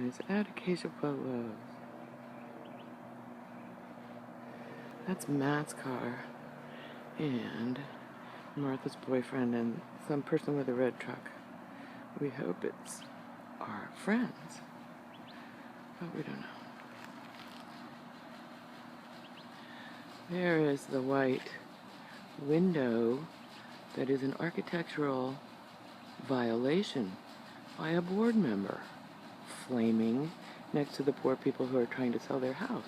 is at Acacia Pueblos. That's Matt's car and Martha's boyfriend and some person with a red truck. We hope it's our friends, but we don't know. There is the white window that is an architectural violation by a board member, flaming next to the poor people who are trying to sell their house.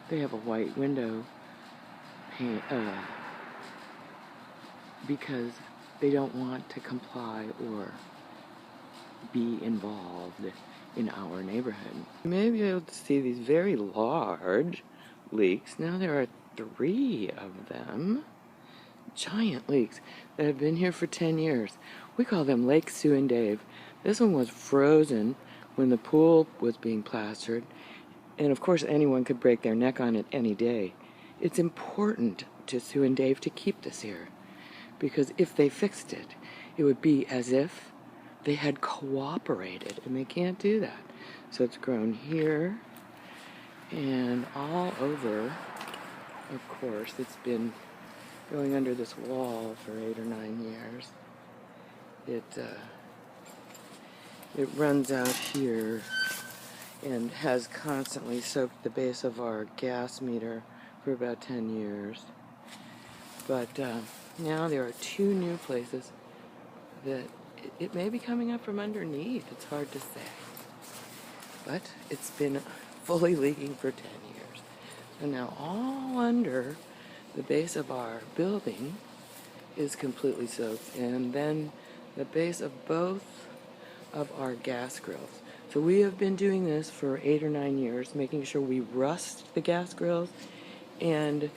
They have a white window because they don't want to comply or be involved in our neighborhood. You may be able to see these very large leaks. Now there are 3 of them. Giant leaks that have been here for 10 years. We call them Lake Sue and Dave. This one was frozen when the pool was being plastered, and of course anyone could break their neck on it any day. It's important to Sue and Dave to keep this here, because if they fixed it, it would be as if they had cooperated, and they can't do that. So it's grown here and all over. Of course, it's been going under this wall for 8 or 9 years. It runs out here and has constantly soaked the base of our gas meter for about 10 years. But now there are 2 new places that it may be coming up from underneath. It's hard to say. But it's been fully leaking for 10 years. So now all under the base of our building is completely soaked, and then the base of both of our gas grills. So we have been doing this for 8 or 9 years, making sure we rust the gas grills and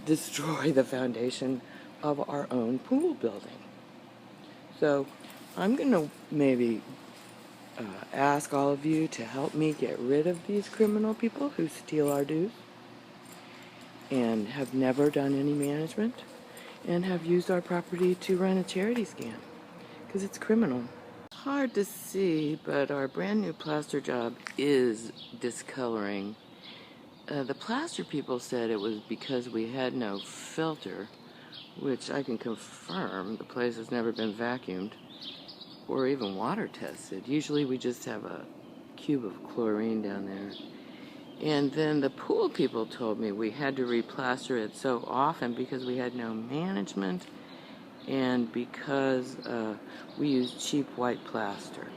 destroy the foundation of our own pool building. So I'm going to maybe ask all of you to help me get rid of these criminal people who steal our dues and have never done any management and have used our property to run a charity scam, because it's criminal. Hard to see, but our brand new plaster job is discoloring. The plaster people said it was because we had no filter, which I can confirm. The place has never been vacuumed or even water tested. Usually we just have a cube of chlorine down there. And then the pool people told me we had to replaster it so often because we had no management and because we use cheap white plaster.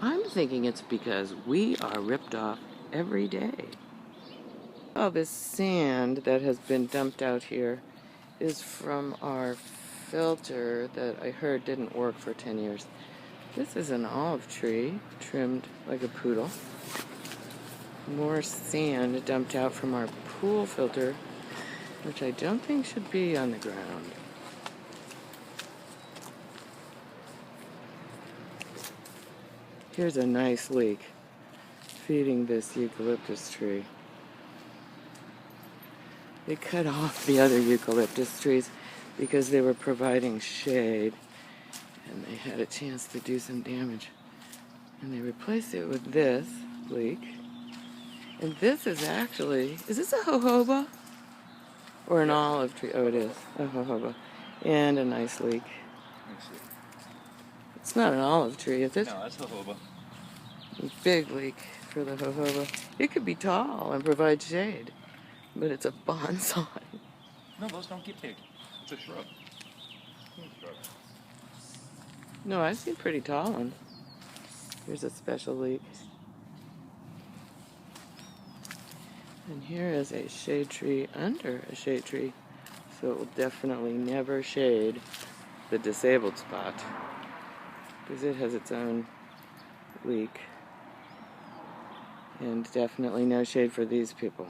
I'm thinking it's because we are ripped off every day. Oh, this sand that has been dumped out here is from our filter that I heard didn't work for 10 years. This is an olive tree trimmed like a poodle. More sand dumped out from our pool filter, which I don't think should be on the ground. Here's a nice leak feeding this eucalyptus tree. They cut off the other eucalyptus trees because they were providing shade and they had a chance to do some damage. And they replaced it with this leek. And this is actually, is this a jojoba? Or an olive tree? Oh, it is, a jojoba. And a nice leek. It's not an olive tree, is it? No, that's jojoba. A big leek for the jojoba. It could be tall and provide shade, but it's a bonsai. No, those don't get big. It's a shrub. No, I've seen pretty tall ones. Here's a special leek. And here is a shade tree under a shade tree, so it will definitely never shade the disabled spot because it has its own leek, and definitely no shade for these people.